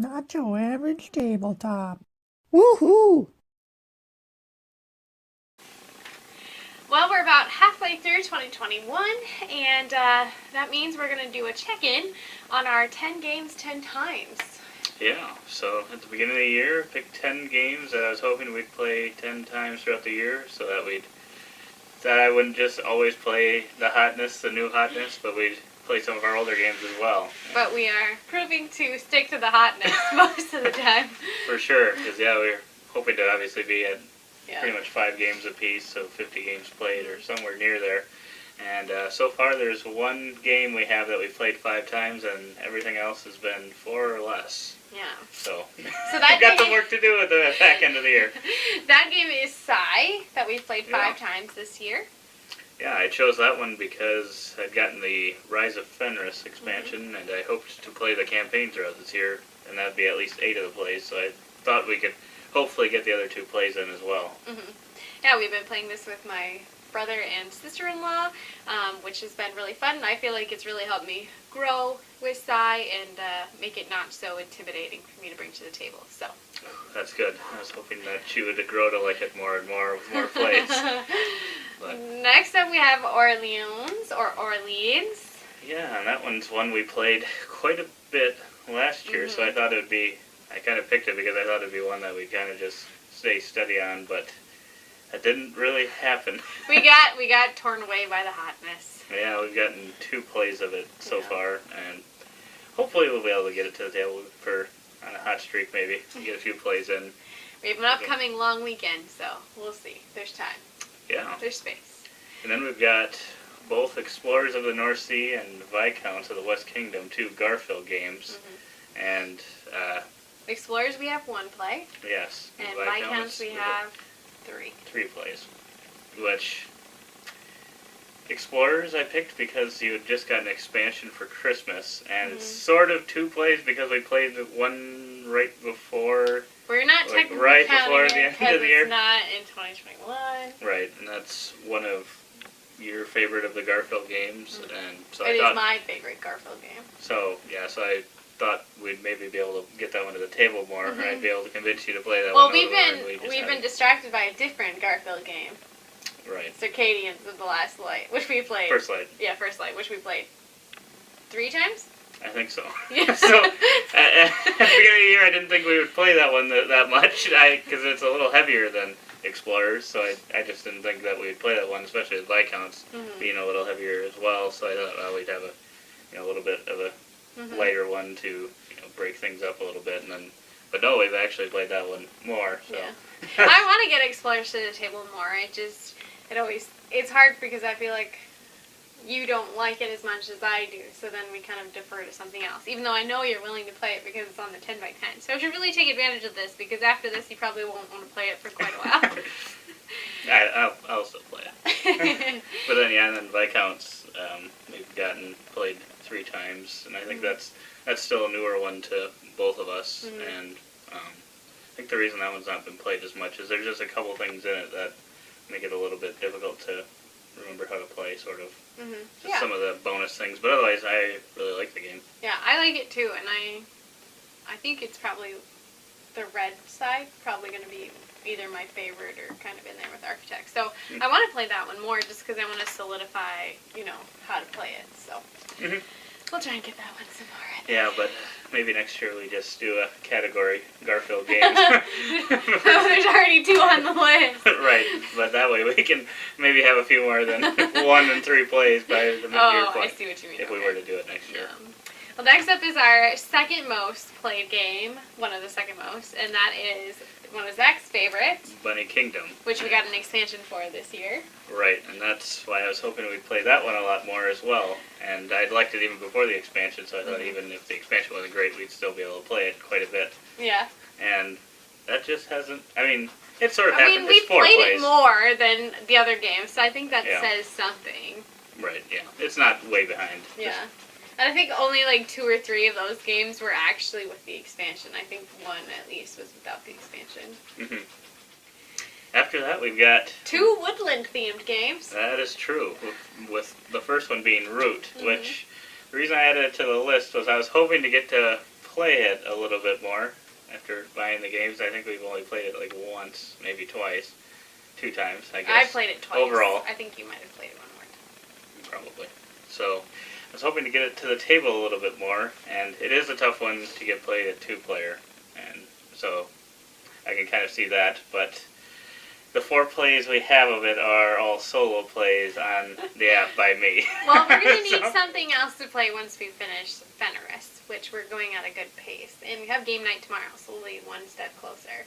Not your average tabletop. Woohoo! Well, we're about halfway through 2021, and that means we're going to do a check-in on our 10 games, 10 times. Yeah, so at the beginning of the year, picked 10 games that I was hoping we'd play 10 times throughout the year, so that I wouldn't just always play the new hotness, but we'd play some of our older games as well. But we are proving to stick to the hotness most of the time. For sure, because we're hoping to obviously be at pretty much 5 games apiece, so 50 games played or somewhere near there. And so far there's one game we have that we played 5 times, and everything else has been 4 or less. Yeah. So that we've got some work to do at the back end of the year. That game is Psy, that we've played 5 times this year. Yeah, I chose that one because I'd gotten the Rise of Fenris expansion, and I hoped to play the campaign throughout this year, and that'd be at least 8 of the plays, so I thought we could hopefully get the other 2 plays in as well. Yeah, we've been playing this with my brother and sister-in-law, which has been really fun, and I feel like it's really helped me grow with Psy and make it not so intimidating for me to bring to the table. So that's good. I was hoping that she would grow to like it more and more with more plays. But next up we have Orleans, or Orleans. Yeah, and that one's one we played quite a bit last year, so I thought it would be, I kind of picked it because I thought it would be one that we'd kind of just stay steady on, but that didn't really happen. We got torn away by the hotness. Yeah, we've gotten 2 plays of it so far, and hopefully we'll be able to get it to the table on a hot streak maybe, get a few plays in. We have an upcoming long weekend, so we'll see. There's time. Yeah. There's space. And then we've got both Explorers of the North Sea and Viscounts of the West Kingdom, 2 Garfield games. And Explorers we have 1 play. yes. And Viscounts we have 3. 3 plays. Which Explorers I picked because you had just got an expansion for Christmas, and it's sort of 2 plays because we played the one right before. We're not technically right counting before it the end of the year. It's not in 2021. Right, and that's one of your favorite of the Garfield games, and so It I thought is my favorite Garfield game. So I thought we'd maybe be able to get that one to the table more, and I'd be able to convince you to play that Well, one. we've been distracted by a different Garfield game. Right. Circadians of the Last Light, which we played. First Light. Yeah, First Light, which we played 3 times. I think so. Yeah. So at the beginning of the year, I didn't think we would play that one that much, because it's a little heavier than Explorers. So I just didn't think that we'd play that one, especially with Viscounts being a little heavier as well. So I thought we'd have a little bit of a lighter one to break things up a little bit, but no, we've actually played that one more. So. Yeah. I want to get Explorers to the table more. It's hard because I feel like you don't like it as much as I do, so then we kind of defer to something else, even though I know you're willing to play it because it's on the 10 by 10. So I should really take advantage of this, because after this you probably won't want to play it for quite a while. I'll still play it. But then, and then Viscounts, we've played 3 times, and I think that's still a newer one to both of us, and I think the reason that one's not been played as much is there's just a couple things in it that make it a little bit difficult to remember how to play, sort of. Just some of the bonus things, but otherwise I really like the game. Yeah, I like it too, and I think it's probably the red side, probably going to be either my favorite or kind of in there with Architects. So I want to play that one more just because I want to solidify, how to play it. So we'll try and get that one some more. Yeah, but maybe next year we just do a category Garfield games. There's already 2 on the list. Right, but that way we can maybe have a few more than 1 and 3 plays by the mid-year point. I see what you mean. If we were to do it next year. Well, next up is our second most played game, one of the second most, and that is one of Zach's favorites, Bunny Kingdom, which we got an expansion for this year. Right, and that's why I was hoping we'd play that one a lot more as well. And I'd liked it even before the expansion, so I thought even if the expansion wasn't great, we'd still be able to play it quite a bit. Yeah. And that just hasn't, it sort of happened. We played it more than the other games, so I think that says something. Right, yeah. It's not way behind. Yeah. And I think only like 2 or 3 of those games were actually with the expansion. I think 1 at least was without the expansion. After that, we've got 2 woodland-themed games. That is true, with the first one being Root, which the reason I added it to the list was I was hoping to get to play it a little bit more after buying the games. I think we've only played it like once, maybe twice. 2 times, I guess. I played it twice. Overall. I think you might have played it one more time. Probably. So, I was hoping to get it to the table a little bit more, and it is a tough one to get played at 2-player, and so I can kind of see that, but the 4 plays we have of it are all solo plays on the app by me. Well, we're going to need something else to play once we finish Fenris, which we're going at a good pace, and we have game night tomorrow, so we'll be one step closer.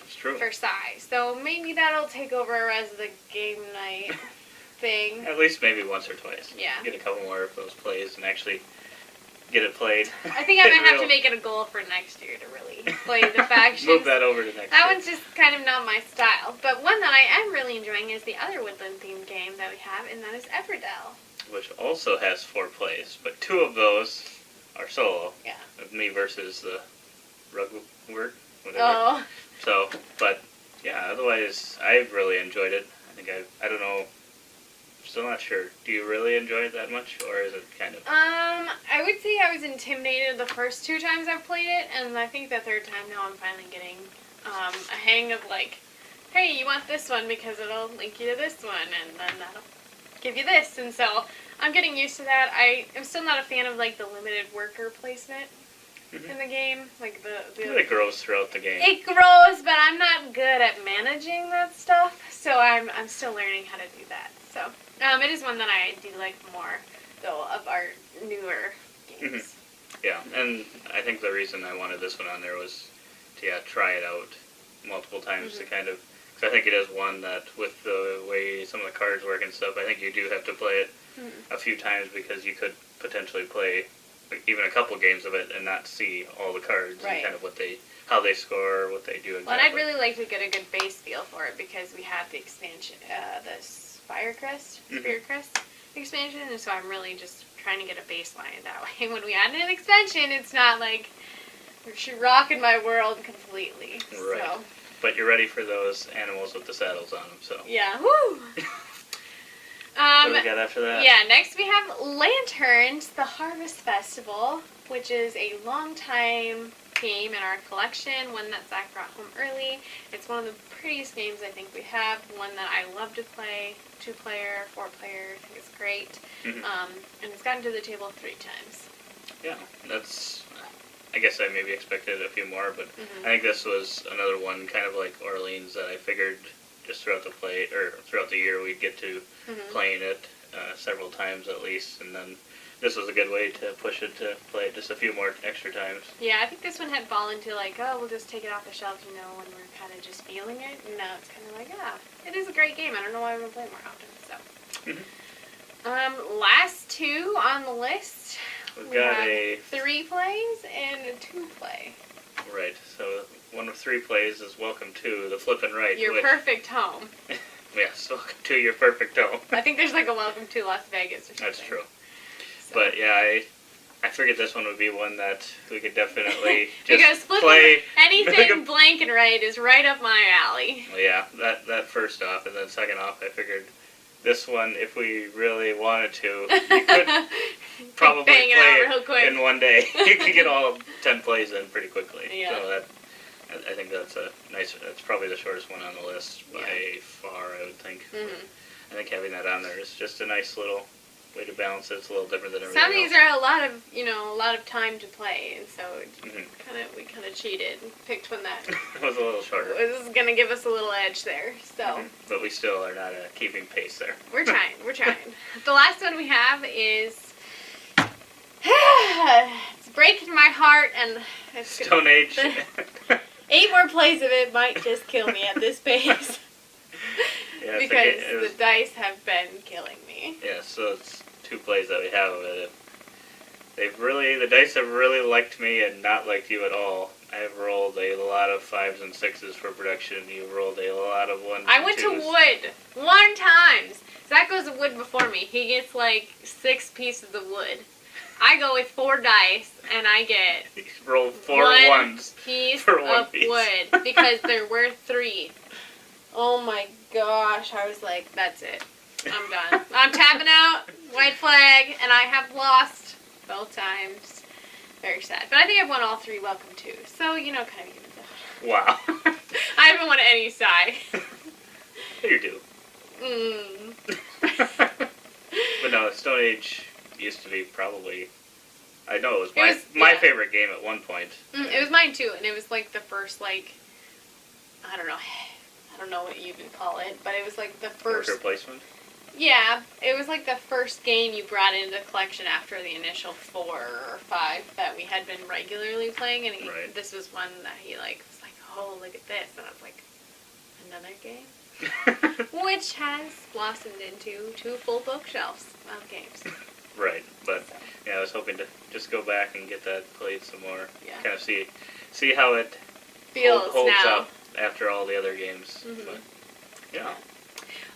It's true. For size. So maybe that'll take over as the game night thing. At least maybe once or twice. Yeah. Get a couple more of those plays and actually get it played. I think I might have to make it a goal for next year to really play the factions. Move that over to next That year. one's just kind of not my style. But one that I am really enjoying is the other woodland-themed game that we have, and that is Everdell. Which also has 4 plays, but 2 of those are solo. Yeah. Of me versus the rugwort, whatever. Oh. So, but yeah, otherwise I've really enjoyed it. I don't know, still not sure. Do you really enjoy it that much, or is it kind of? I would say I was intimidated the first 2 times I've played it, and I think the third time now I'm finally getting a hang of like, hey, you want this one because it'll link you to this one, and then that'll give you this, and so I'm getting used to that. I am still not a fan of like the limited worker placement in the game, like It grows throughout the game. It grows, but I'm not good at managing that stuff, so I'm still learning how to do that. So it is one that I do like more, though, of our newer games. Yeah, and I think the reason I wanted this one on there was to try it out multiple times to kind of, because I think it is one that with the way some of the cards work and stuff, I think you do have to play it a few times because you could potentially play even a couple games of it and not see all the cards and kind of how they score, what they do exactly. Well, and I'd really like to get a good base feel for it because we have the expansion, the Spirecrest expansion, and so I'm really just trying to get a baseline that way. When we add an expansion, it's not like you're rocking my world completely. Right. So. But you're ready for those animals with the saddles on them, so. Yeah. Woo! What do we got after that? Yeah, next we have Lanterns, the Harvest Festival, which is a long-time game in our collection, one that Zach brought home early. It's one of the prettiest games I think we have, one that I love to play, 2-player, 4-player, I think it's great. And it's gotten to the table 3 times. Yeah, that's, I guess I maybe expected a few more, but I think this was another one kind of like Orleans that I figured just throughout the year we'd get to playing it several times at least, and then this was a good way to push it to play it just a few more extra times. Yeah, I think this one had fallen to like, oh, we'll just take it off the shelf, when we're kind of just feeling it, and now it's kind of like, it is a great game. I don't know why we don't play it more often, so. Last 2 on the list, we have got 3 plays and a 2-play. Right, so one of 3 plays is Welcome to the Flippin' Right. Your Perfect Home. Yes, Welcome to Your Perfect Home. I think there's like a Welcome to Las Vegas or something. That's true. So. But yeah, I figured this one would be one that we could definitely just play. Anything blank and right is right up my alley. Well, yeah, that first off, and then second off, I figured this one, if we really wanted to, you could probably play it in one day. You could get all 10 plays in pretty quickly. Yeah. So I think that's that's probably the shortest one on the list by far, I would think. I think having that on there is just a nice little way to balance it. It's a little different than everything else. Some of these are a lot of time to play, and so we kind of cheated and picked one that was a little shorter. Was going to give us a little edge there. So, but we still are not keeping pace there. We're trying. The last one we have is it's breaking my heart, and it's Stone Age. 8 more plays of it might just kill me at this pace. Yeah, because the dice have been killing me. Yeah, so it's 2 plays that we have of it. The dice have really liked me and not liked you at all. I've rolled a lot of 5s and 6s for production. You've rolled a lot of 1s. I went to wood 1 time. Zach goes to wood before me. He gets like 6 pieces of wood. I go with 4 dice, and I get roll 4 ones piece for 1 of piece. wood because they're worth 3. Oh my gosh! I was like, that's it. I'm done. I'm tapping out. White flag, and I have lost both times. Very sad. But I think I've won all 3 welcome to, so, kind of even out. Wow. I haven't won any side. You do. But no, Stone Age used to be probably... I know it was my favorite game at one point. It was mine too, and it was like the first, like, I don't know what you even call it, but it was like the first... Worker placement? Yeah, it was like the first game you brought into the collection after the initial 4 or 5 that we had been regularly playing, and this was one that he was like, oh, look at this, and I was like, another game? Which has blossomed into 2 full bookshelves of games. Right, but yeah, I was hoping to just go back and get that played some more. Yeah. Kind of see how it holds up after all the other games. But yeah.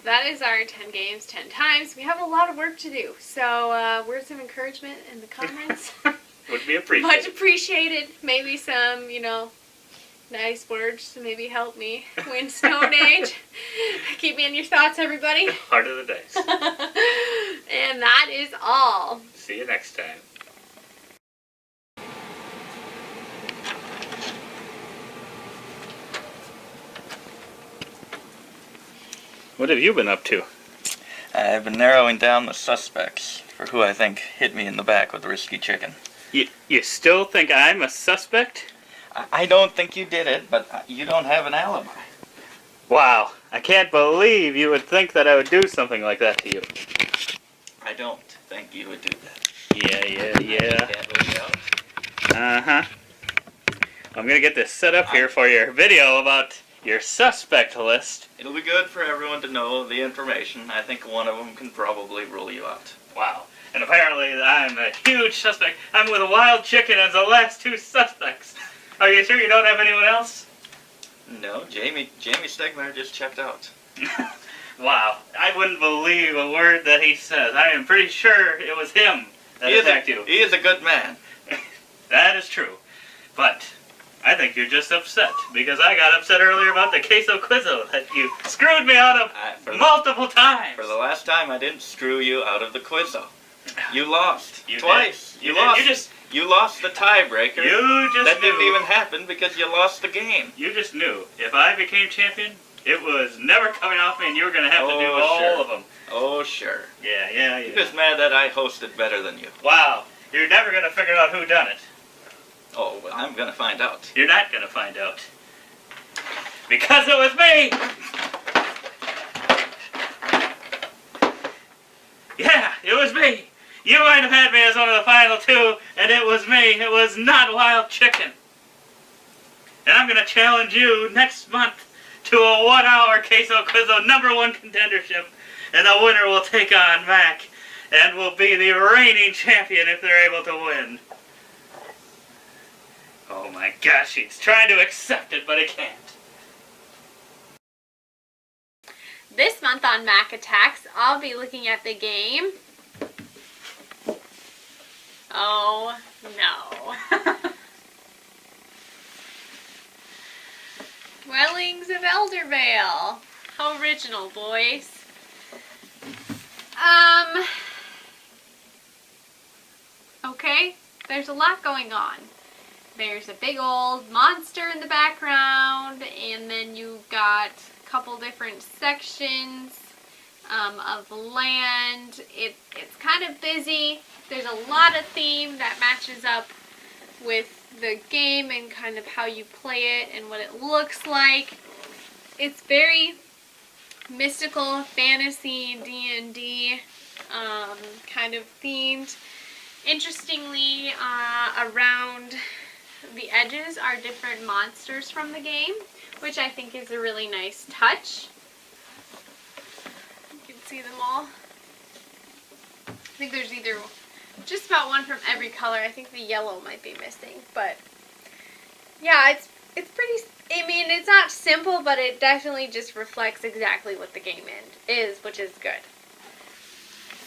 That is our 10 games, 10 times. We have a lot of work to do. So words of encouragement in the comments. Would be appreciated. Much appreciated. Maybe some, nice words to maybe help me win Stone Age. Keep me in your thoughts, everybody. Heart of the dice. And that is all. See you next time. What have you been up to? I've been narrowing down the suspects for who I think hit me in the back with risky chicken. You still think I'm a suspect? I don't think you did it, but you don't have an alibi. Wow, I can't believe you would think that I would do something like that to you. I don't think you would do that. Yeah. Can't leave you out. Uh-huh. I'm gonna get this set up here for your video about your suspect list. It'll be good for everyone to know the information. I think one of them can probably rule you out. Wow. And apparently I'm a huge suspect. I'm with a wild chicken as the last 2 suspects. Are you sure you don't have anyone else? No, Jamie Stegmaier just checked out. Wow. I wouldn't believe a word that he says. I am pretty sure it was him that attacked you. He is a good man. That is true. But I think you're just upset because I got upset earlier about the queso quizzo that you screwed me out of multiple times. For the last time, I didn't screw you out of the quizzo. You lost. You twice. Did. You lost the tiebreaker. That didn't even happen because you lost the game. You just knew. If I became champion, it was never coming off me and you were going to have to do all of them. Oh, sure. Yeah. You're just mad that I hosted better than you. Wow. You're never going to figure out who done it. Oh, well, I'm going to find out. You're not going to find out. Because it was me! Yeah, it was me. You might have had me as one of the final 2, and it was me. It was not Wild Chicken. And I'm going to challenge you next month to a 1-hour queso quizzo #1 contendership, and the winner will take on MaK, and will be the reigning champion if they're able to win. Oh my gosh, he's trying to accept it, but he can't. This month on MaK Attacks, I'll be looking at the game. Oh, no. Dwellings of Eldervale. How original, boys. Okay, there's a lot going on. There's a big old monster in the background, and then you've got a couple different sections of land. It's kind of busy. There's a lot of theme that matches up with the game and kind of how you play it and what it looks like. It's very mystical, fantasy, D&D kind of themed. Interestingly, around the edges are different monsters from the game, which I think is a really nice touch. You can see them all. I think there's either just about one from every color. I think the yellow might be missing, but yeah, it's pretty, I mean, it's not simple, but it definitely just reflects exactly what the game is, which is good.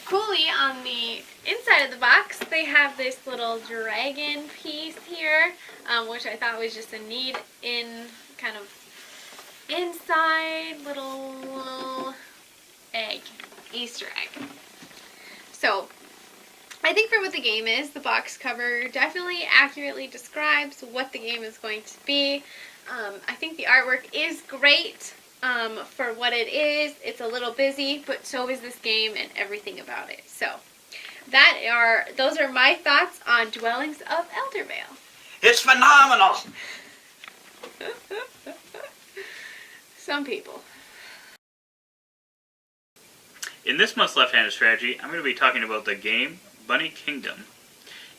Coolly, on the inside of the box, they have this little dragon piece here, which I thought was just a neat kind of inside little egg, Easter egg. So, I think for what the game is, the box cover definitely accurately describes what the game is going to be. I think the artwork is great for what it is. It's a little busy, but so is this game and everything about it. So those are my thoughts on Dwellings of Eldervale. It's phenomenal! Some people. In this month's Left-Handed Strategy, I'm going to be talking about the game Bunny Kingdom.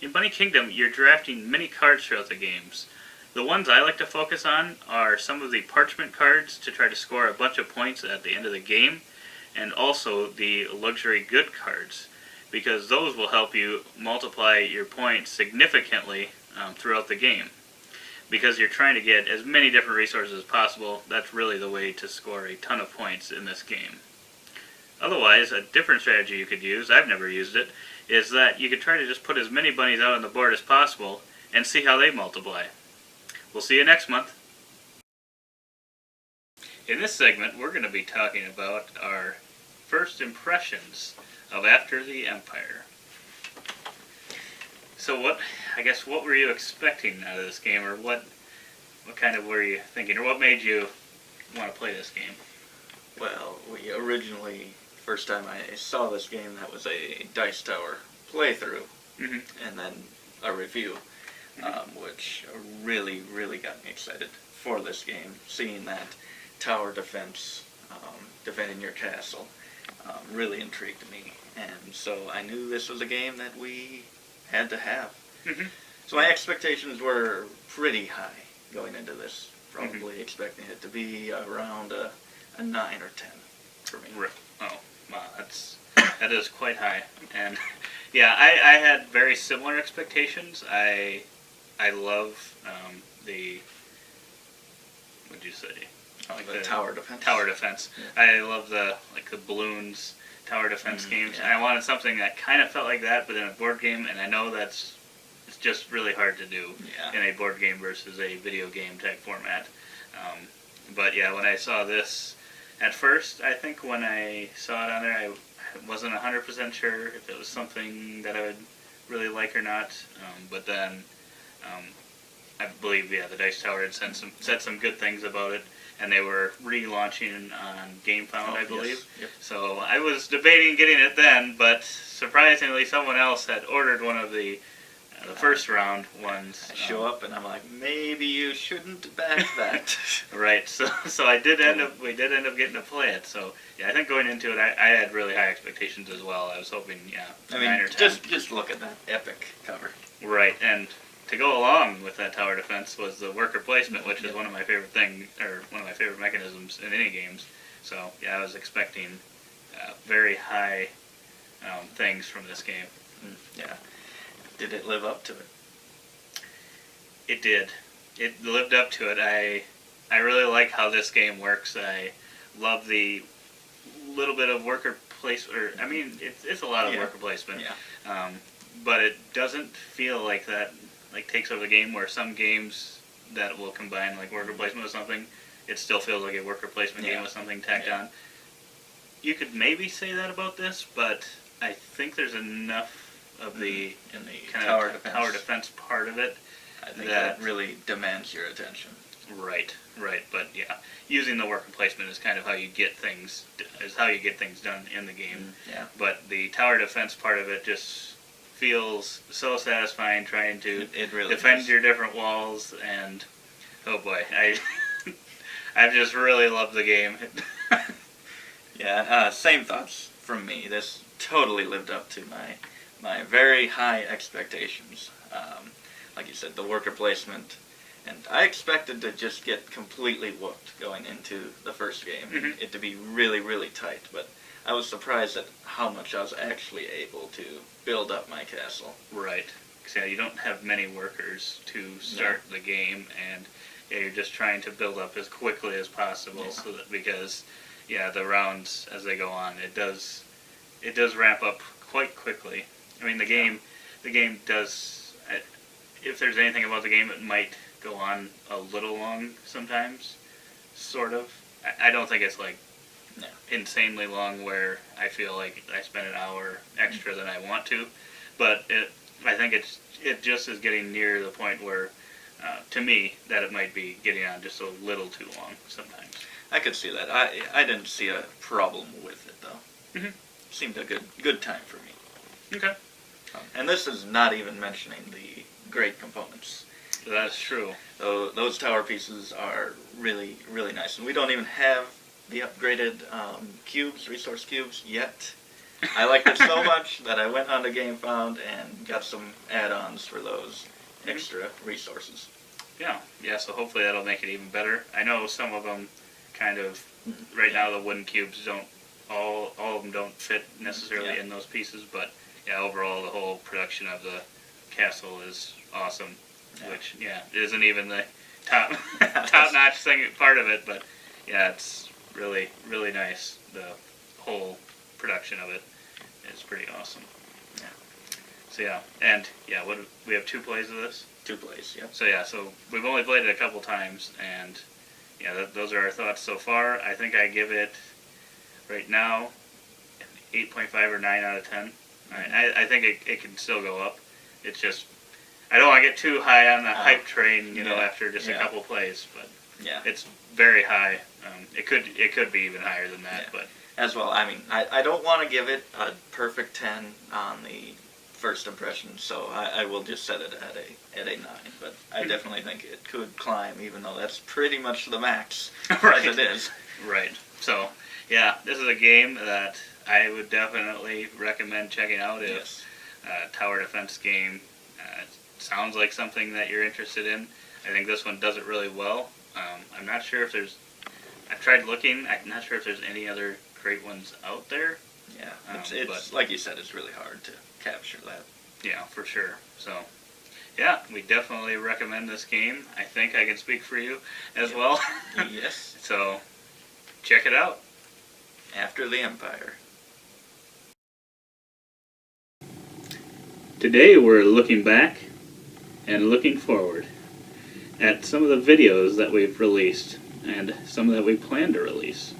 In Bunny Kingdom, you're drafting many cards throughout the games. The ones I like to focus on are some of the parchment cards to try to score a bunch of points at the end of the game, and also the luxury good cards, because those will help you multiply your points significantly throughout the game. Because you're trying to get as many different resources as possible, that's really the way to score a ton of points in this game. Otherwise, a different strategy you could use, I've never used it, is that you could try to just put as many bunnies out on the board as possible and see how they multiply. We'll see you next month. In this segment, we're going to be talking about our first impressions of After the Empire. So what were you expecting out of this game, or what kind of were you thinking, or what made you want to play this game? Well, we originally, first time I saw this game, that was a Dice Tower playthrough, and then a review, which really, really got me excited for this game. Seeing that tower defense, defending your castle, really intrigued me, and so I knew this was a game that we had to have. So my expectations were pretty high going into this, probably expecting it to be around a 9 or 10 for me. Oh, wow, that is quite high. And yeah, I had very similar expectations. I love the, what'd you say? Like the tower defense. Tower defense. Yeah. I love the balloons tower defense games. Yeah. And I wanted something that kind of felt like that, but in a board game. And I know it's just really hard to do in a board game versus a video game type format. But yeah, when I saw this, at first, I think when I saw it on there, I wasn't 100% sure if it was something that I would really like or not. But then, I believe, the Dice Tower had said some good things about it, and they were relaunching on GameFound, I believe. Yes. Yep. So I was debating getting it then, but surprisingly, someone else had ordered one of the first round ones. I show up and I'm like, maybe you shouldn't back that. Right. So we did end up getting to play it. So yeah, I think going into it, I had really high expectations as well. I was hoping 9 or 10. Just look at that epic cover. Right, and to go along with that tower defense was the worker placement, which is one of my favorite things, or one of my favorite mechanisms in any games. So yeah, I was expecting very high things from this game. Yeah. Did it live up to it? It did. It lived up to it. I really like how this game works. I love the little bit of worker placement. I mean, it's a lot of worker placement. Yeah. But it doesn't feel like that takes over the game, where some games that will combine worker placement with something, it still feels like a worker placement game with something tacked on. You could maybe say that about this, but I think there's enough of the tower defense part of it. I think that really demands your attention. Right. But yeah, using the worker placement is kind of how you get things done in the game. Yeah. But the tower defense part of it just feels so satisfying, trying to defend your different walls, and oh boy, I just really love the game. Yeah, same thoughts from me. This totally lived up to my very high expectations. Like you said, the worker placement, and I expected to just get completely whooped going into the first game, it to be really, really tight, but I was surprised at how much I was actually able to build up my castle. Right. So you don't have many workers to start the game, and you're just trying to build up as quickly as possible, so that because the rounds as they go on, it does ramp up quite quickly. I mean, the game does. If there's anything about the game, it might go on a little long sometimes, sort of. I don't think it's insanely long where I feel like I spend an hour extra than I want to, but I think it just is getting near the point where, to me, that it might be getting on just a little too long sometimes. I could see that. I didn't see a problem with it though. Mhm. Seemed a good time for me. Okay. And this is not even mentioning the great components. That's true. Those tower pieces are really, really nice. And we don't even have the upgraded resource cubes yet. I liked it so much that I went onto GameFound and got some add-ons for those extra resources. Yeah, so hopefully that'll make it even better. I know some of them kind of, right now the wooden cubes don't, all of them don't fit necessarily in those pieces, but yeah, overall the whole production of the castle is awesome, which, isn't even the top-notch thing, part of it, but yeah, it's really, really nice. The whole production of it is pretty awesome. Yeah. So what we have 2 plays of this? 2 plays, yep. So we've only played it a couple times, and those are our thoughts so far. I think I give it right now an 8.5 or 9 out of 10. I think it can still go up. It's just I don't want to get too high on the hype train, after just a couple plays, but it's very high. It could be even higher than that, but as well. I mean, I don't want to give it a perfect 10 on the first impression, so I will just set it at a 9. But I definitely think it could climb, even though that's pretty much the max right. as it is. Right. So this is a game that I would definitely recommend checking out if tower defense game sounds like something that you're interested in. I think this one does it really well. I'm not sure if I've tried looking. I'm not sure if there's any other great ones out there. Yeah, it's like you said, it's really hard to capture that. Yeah, for sure. So, we definitely recommend this game. I think I can speak for you as well. Yes. So, check it out. After the Empire. Today we're looking back and looking forward at some of the videos that we've released and some that we plan to release.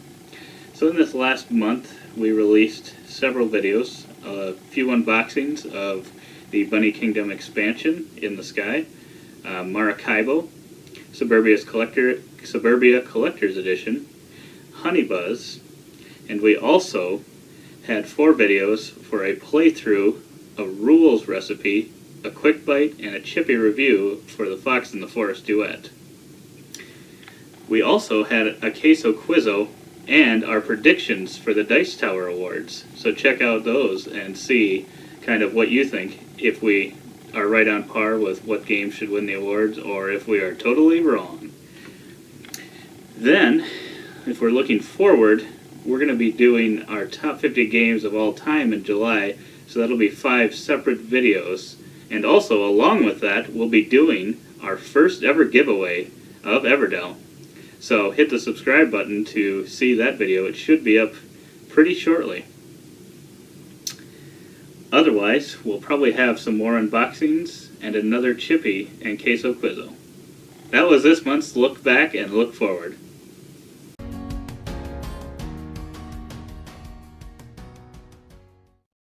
So in this last month we released several videos, a few unboxings of the Bunny Kingdom expansion in the sky, Maracaibo, Suburbia Collector's Edition, Honey Buzz, and we also had 4 videos for a playthrough, a rules recipe, a quick bite, and a chippy review for the Fox in the Forest duet. We also had a queso quizzo and our predictions for the Dice Tower Awards. So check out those and see kind of what you think, if we are right on par with what game should win the awards or if we are totally wrong. Then, if we're looking forward, we're going to be doing our top 50 games of all time in July, so that'll be 5 separate videos. And also, along with that, we'll be doing our first ever giveaway of Everdell. So hit the subscribe button to see that video. It should be up pretty shortly. Otherwise, we'll probably have some more unboxings and another chippy and queso quizzo. That was this month's Look Back and Look Forward.